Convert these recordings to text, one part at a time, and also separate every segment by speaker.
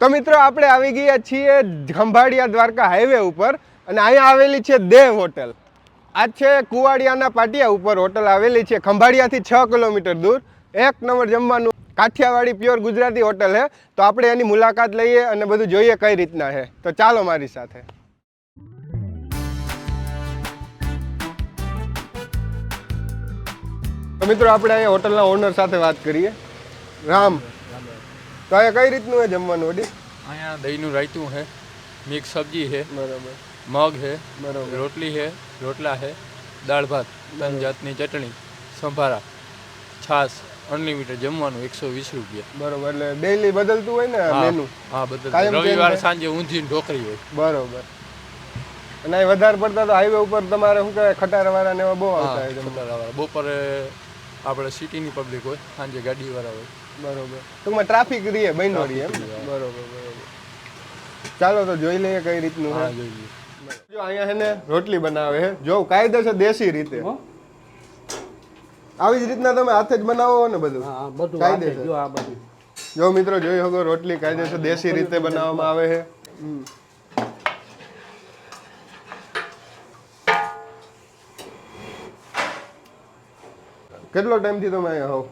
Speaker 1: તો મિત્રો આપણે આવી ગયા છીએ ખંભાળિયા દ્વારકા હાઈવે ઉપર અને અહીંયા આવેલી છે દેવ હોટલ. આ છે કુવાડિયાના પાટિયા ઉપર હોટલ આવેલી છે, ખંભાળિયાથી 6 કિલોમીટર દૂર. એક નંબર જમવાનું, કાઠિયાવાડી પ્યોર ગુજરાતી હોટલ છે. તો આપણે એની મુલાકાત લઈએ અને બધું જોઈએ કઈ રીતના છે. તો ચાલો મારી સાથે. તો મિત્રો આપણે અહીંયા હોટલના ઓનર સાથે વાત કરીએ. રામ, તો અહીંયા કઈ રીતનું છે જમવાનું? ઓડી
Speaker 2: અહીંયા દહીંનું રાયતું છે, મિક્સ સબ્જી છે,
Speaker 1: બરાબર,
Speaker 2: મગ છે,
Speaker 1: બરાબર,
Speaker 2: રોટલી છે, રોટલા છે, દાળ ભાત, 3 જાતની ચટણી, સંભારા, છાશ, અનલિમિટેડ જમવાનું 120 રૂપિયા.
Speaker 1: બરોબર. એટલે ડેઈલી બદલતું હોય ને મેનુ?
Speaker 2: હા, બદલ.
Speaker 1: કાયમ
Speaker 2: રવિવાર સાંજે ઊંધી ઢોકરી હોય.
Speaker 1: બરોબર. અને અહીં વધારે પડતા તો હાઈવે ઉપર તમારે શું કહેવાય, ખટારાવાળા ને એવા બહુ આવતા હોય.
Speaker 2: ખટારાવાળા બપોરે આપણે સિટીની પબ્લિક હોય, સાંજે ગાડીવાળા હોય.
Speaker 1: બરોબર. ટૂંકમાં ટ્રાફિક રહીએ, બન્યો રહીએ એમ. બરોબર બરોબર. ચાલો તો જોઈ લઈએ કઈ રીતનું છે.
Speaker 2: જોઈએ.
Speaker 1: જો અહીંયા છે ને રોટલી બનાવે છે, જો કાયદેસર દેશી રીતે. આવી જ રીતના તમે હાથે જ બનાવો ને બધું?
Speaker 3: હા, બધું
Speaker 1: કાયદેસર.
Speaker 3: જો આ બધું.
Speaker 1: જો મિત્રો જોઈ શકો, રોટલી કાયદેસર દેશી રીતે બનાવવામાં આવે છે. કેટલો ટાઈમથી તમે અહીંયા હોવ?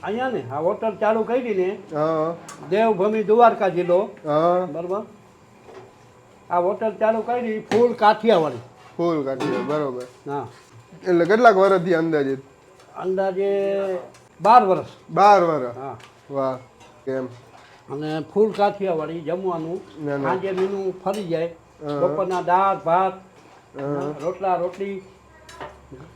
Speaker 3: અહીંયા ને આ હોટલ ચાલુ કરી ને,
Speaker 1: હા
Speaker 3: દેવભૂમિ દ્વારકા જિલ્લો,
Speaker 1: હા.
Speaker 3: બરોબર. આ હોટલ ચાલુ કરી ફૂલ કાઠિયાવાડી.
Speaker 1: ફૂલ કાઢી, બરોબર.
Speaker 3: હા,
Speaker 1: એટલે કેટલાક વર્ષથી અંદાજિત?
Speaker 3: અંદાજે 12 વર્ષ.
Speaker 1: 12 વર્ષ.
Speaker 3: હા,
Speaker 1: વાહ. કેમ?
Speaker 3: અને ફૂલ કાઠિયાવાડી જમવાનું.
Speaker 1: ના, ના.
Speaker 3: સાંજે મેનુ ફરી જાય. બપોરના દાળ ભાત, રોટલા રોટલી,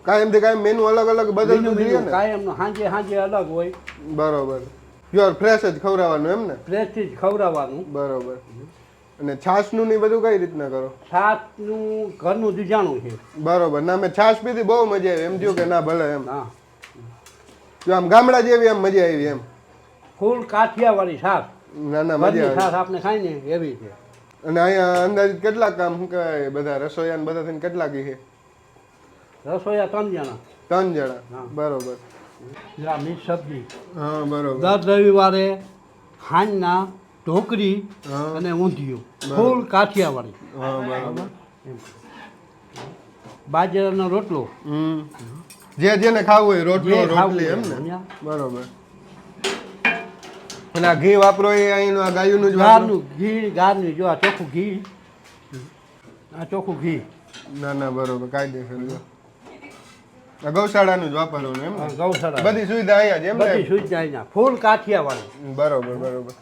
Speaker 1: કાયમથી કાયમ મેનુ અલગ અલગ બદલતું જોઈએ ને?
Speaker 3: કાયમનું સાંજે અલગ હોય.
Speaker 1: બરોબર. પ્યોર ફ્રેશ જ ખવડાવવાનું એમ ને?
Speaker 3: ફ્રેશથી જ ખવડાવવાનું.
Speaker 1: બરોબર. અને છાશનું ને બધું કઈ રીતના કરો?
Speaker 3: છાશનું ઘરનું દીજાણું છે.
Speaker 1: બરોબર. ના, મેં છાશ પીધી, બહુ મજા આવી. એમ થયું કે ના ભલે એમ.
Speaker 3: હા,
Speaker 1: જો આમ ગામડા જેવી એમ મજા આવી એમ.
Speaker 3: ફૂલ કાઠિયાવાડી છાશ.
Speaker 1: ના ના,
Speaker 3: ઘરની
Speaker 1: મજા
Speaker 3: છાશ
Speaker 1: આવી.
Speaker 3: આપણે ખાઈ ને એવી છે.
Speaker 1: અને અહીંયા અંદાજિત કેટલા કામ શું કહેવાય, બધા રસોઈયા બધા થઈને કેટલા કી છે?
Speaker 3: રસોઈયા 3 જણા.
Speaker 1: 3 જણા.
Speaker 3: હા.
Speaker 1: બરોબર.
Speaker 3: આ મિક્સ સબ્જી
Speaker 1: હા, બરોબર.
Speaker 3: દર રવિવારે હાંજના ઢોકરી
Speaker 1: હા.
Speaker 3: અને ઊંધિયું ફૂલ કાઠિયાવાડી.
Speaker 1: હા, બરોબર.
Speaker 3: બાજરાનો રોટલો.
Speaker 1: જે જેને ખાવું હોય, રોટલો
Speaker 3: જે ખાવું
Speaker 1: રોટલી
Speaker 3: હોય,
Speaker 1: એમ ને?
Speaker 3: સમજ્યા?
Speaker 1: બરોબર. અને આ ઘી વાપરો એ અહીંનું આ ગાયનું જ વાપરો?
Speaker 3: ગારનું ઘી, ગારનું જો આ ચોખ્ખું ઘી, આ ચોખ્ખું ઘી.
Speaker 1: ના ના, બરોબર, કાયદેસર. જો આ ગૌશાળાનું જ વાપરવાનું એમ ને?
Speaker 3: ગૌશાળા
Speaker 1: બધી સુવિધા અહીંયા જ એમ
Speaker 3: બધી
Speaker 1: ને?
Speaker 3: સુવિધા અહીંયા ફૂલ કાઠિયાવાડી.
Speaker 1: બરોબર બરોબર.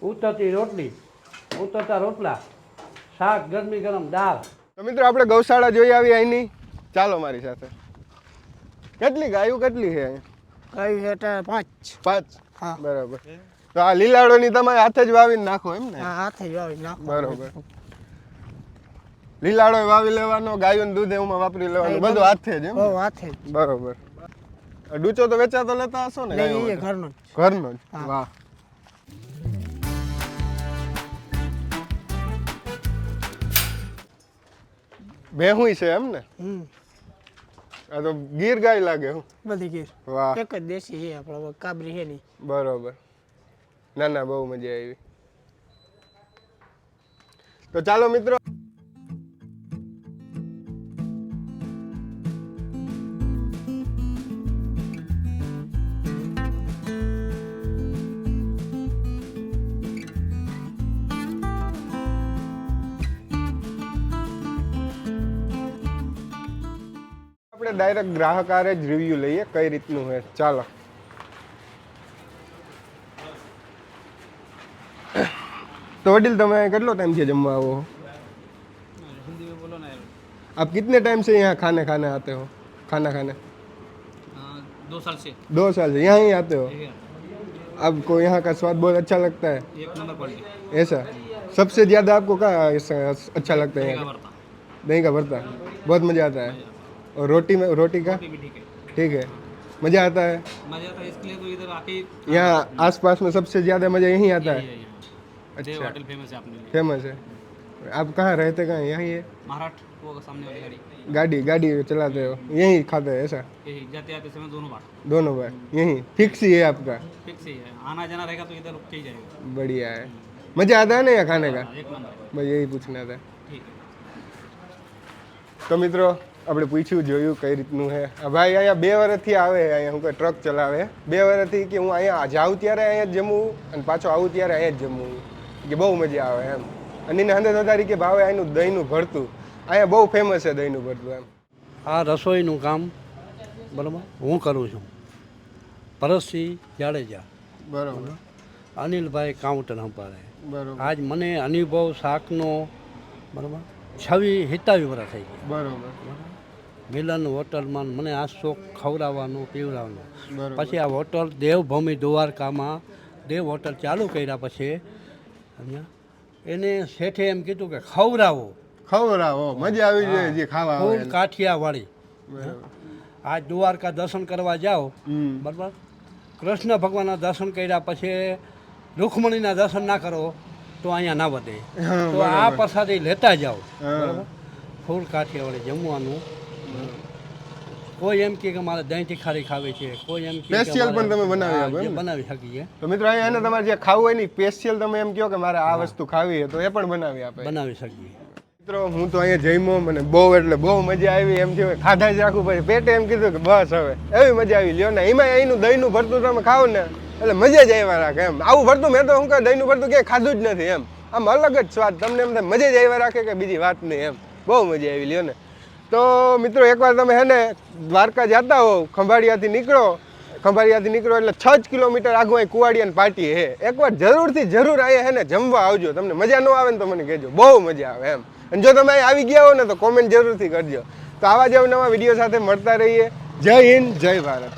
Speaker 3: ઉતરતી રોટલી, ઉતરતા રોટલા, શાક, ગરમી ગરમ દાળ.
Speaker 1: તો મિત્રો આપણે ગૌશાળા જોઈ આવી અહીંની. ચાલો મારી સાથે. કેટલી ગાયો કેટલી છે અહીંયા?
Speaker 4: કઈ એટલે 5.
Speaker 1: 5.
Speaker 4: હા.
Speaker 1: બરોબર. તો આ લીલાડોની તમે હાથે જ વાવીને નાખો એમ ને?
Speaker 4: હા, હાથે જ વાવી નાખો.
Speaker 1: બરોબર. લીલાડો વાવી લેવાનો, ગાયોનું દૂધ એમાં વાપરી લેવાનું, બધું હાથે જ એમ ને?
Speaker 4: ઓ હાથે જ.
Speaker 1: બરોબર. ડૂચો તો વેચાતો લેતા હશો ને? ગાયો
Speaker 4: લઈએ
Speaker 1: માટે?
Speaker 4: ઘરનો જ.
Speaker 1: ઘરનો જ.
Speaker 4: હા.
Speaker 1: વાહ. ભેહુંય છે એમ ને? આ તો ગીર ગાય લાગે. હું
Speaker 4: બધી ગીર.
Speaker 1: વાહ.
Speaker 4: એક જ દેશી છે આપણો, કાબરી છે નહીં.
Speaker 1: બરોબર. ના ના, બહુ મજા આવી. તો ચાલો મિત્રો, આપણે ડાયરેક્ટ ગ્રાહક આરે જ રિવ્યુ લઈએ કઈ રીતનું છે. ચાલો. तो वडील તમે કેટલો ટાઈમ से जमवा आओ?
Speaker 5: हिंदी में बोलो ना यार।
Speaker 1: आप कितने टाइम से यहाँ खाने खाने आते हो? खाना खाने
Speaker 5: 2 साल से
Speaker 1: 2 साल से यहाँ ही आते हो?
Speaker 5: ठीक है।
Speaker 1: आपको यहाँ का स्वाद बहुत अच्छा लगता है?
Speaker 5: 1 नंबर क्वालिटी
Speaker 1: ऐसा? सबसे ज़्यादा आपको क्या अच्छा लगता है?
Speaker 5: का
Speaker 1: यहाँ का?
Speaker 5: भरता
Speaker 1: दही का भरता बहुत मज़ा आता है. और रोटी में, रोटी का
Speaker 5: भी ठीक है।
Speaker 1: ठीक है, मज़ा आता है.
Speaker 5: मजा आता है इसके लिए तो इधर आके
Speaker 1: यहाँ आसपास में सबसे ज़्यादा मज़ा यहीं आता है?
Speaker 5: अच्छा
Speaker 1: अच्छा,
Speaker 5: होटल फेमस है अपने लिए।
Speaker 1: फेमस है. आप कहाँ रहते, कहाँ? यहाँ ही है?
Speaker 5: महाराष्ट्र वो सामने वाली गाड़ी
Speaker 1: गाड़ी गाड़ी चलाते हो यहीं खाते हैं ऐसा?
Speaker 5: यही जाते आते समय दोनों बार
Speaker 1: दोनों बार यहीं फिक्स ही है आपका?
Speaker 5: फिक्स ही है, आना जाना रहेगा तो इधर रुक के ही जाएगा।
Speaker 1: बढ़िया है। मजा आता है ना यहाँ खाने का?
Speaker 5: एक नंबर।
Speaker 1: बस यही पूछना था।
Speaker 5: ठीक है।
Speaker 1: તો મિત્રો આપણે પૂછ્યું જોયું કઈ રીતનું છે. આ ભાઈ અહીંયા 2 વર્ષથી આવે અહીંયા હું કોઈ ટ્રક ચલાવે 2 વર્ષથી કે હું અહીંયા જાઉં ત્યારે અહીંયા જ જમું અને પાછો આવું ત્યારે અહીંયા જ જમું કે બહુ મજા આવે એમ. અને એને અંદર વધારી કે ભાવે અહીંનું દહીંનું ભરતું અહીંયા બહુ ફેમસ છે દહીંનું ભરતું એમ.
Speaker 3: આ રસોઈનું કામ બરાબર હું કરું છું. પરસસિંહ જાડેજા,
Speaker 1: બરોબર
Speaker 3: અનિલભાઈ કાઉન્ટર સંભાળે.
Speaker 1: બરોબર
Speaker 3: આજ મને અનુભવ શાકનો બરાબર 27 વર્ષ થઈ ગયા.
Speaker 1: બરોબર
Speaker 3: મિલન હોટલમાં મને આ શોખ ખવડાવવાનો પીવડાવવાનો.
Speaker 1: બરોબર.
Speaker 3: પછી આ હોટલ દેવભૂમિ દ્વારકામાં દેવ હોટલ ચાલુ કર્યા પછી સમજ્યા એને શેઠે એમ કીધું કે ખવડાવો
Speaker 1: ખવડાવો મજા આવી જાય જે ખાવા આવે
Speaker 3: ફૂલ
Speaker 1: એને.
Speaker 3: કાઠિયાવાડી.
Speaker 1: બરોબર.
Speaker 3: આ દ્વારકા દર્શન કરવા જાઓ
Speaker 1: હમ.
Speaker 3: બરાબર કૃષ્ણ ભગવાનના દર્શન કર્યા પછી રૂકમણીના દર્શન ના કરો તો અહીંયા ના વધે.
Speaker 1: હા,
Speaker 3: તો આ પ્રસાદી લેતા જાઓ
Speaker 1: હા.
Speaker 3: બરાબર ફૂલ કાઠિયાવાડી જમવાનું. કોઈ એમ કે મારે દહીં તીખારી ખાવી છે, કોઈ એમ કે
Speaker 1: Special પણ તમે બનાવી
Speaker 3: હા,
Speaker 1: આપો એમ
Speaker 3: જે
Speaker 1: ને?
Speaker 3: બનાવી શકીએ
Speaker 1: તો મિત્રો અહીંયા એને તમારે જે ખાવું હોય ને સ્પેશિયલ તમે એમ કહો કે મારે આ વસ્તુ ખાવી છે તો એ પણ બનાવી આપે.
Speaker 3: બનાવી શકીએ.
Speaker 1: મિત્રો હું તો અહીંયા જમ્યો મને બહુ એટલે બહુ મજા આવી એમ થયું ખાધા જ રાખવું પછી પેટે એમ કીધું કે બસ હવે એવી મજા આવી લ્યો ને એમાં અહીંનું દહીંનું ભરતું તમે ખાઓ ને એટલે મજા જ આવ્યા રાખે એમ. આવું ભરતું મેં તો શું કહે દહીંનું ભરતું ક્યાંય ખાધું જ નથી એમ. આમ અલગ જ સ્વાદ તમને એમ થાય મજા જ આવ્યા રાખે કે બીજી વાત નહીં એમ. બહુ મજા આવી લ્યો ને. તો મિત્રો એકવાર તમે હે ને દ્વારકા જતા હો ખંભાળિયાથી નીકળો એટલે 6 કિલોમીટર આગળ અહીં કુવાડિયાની પાર્ટી છે. એકવાર જરૂરથી જરૂર અહીંયા હે ને જમવા આવજો. તમને મજા ન આવે ને તો મને કહેજો, બહુ મજા આવે એમ. અને જો તમે અહીં આવી ગયા હો ને તો કોમેન્ટ જરૂરથી કરજો. તો આવા જ નવા વિડીયો સાથે મળતા રહીએ. જય હિન્દ, જય ભારત.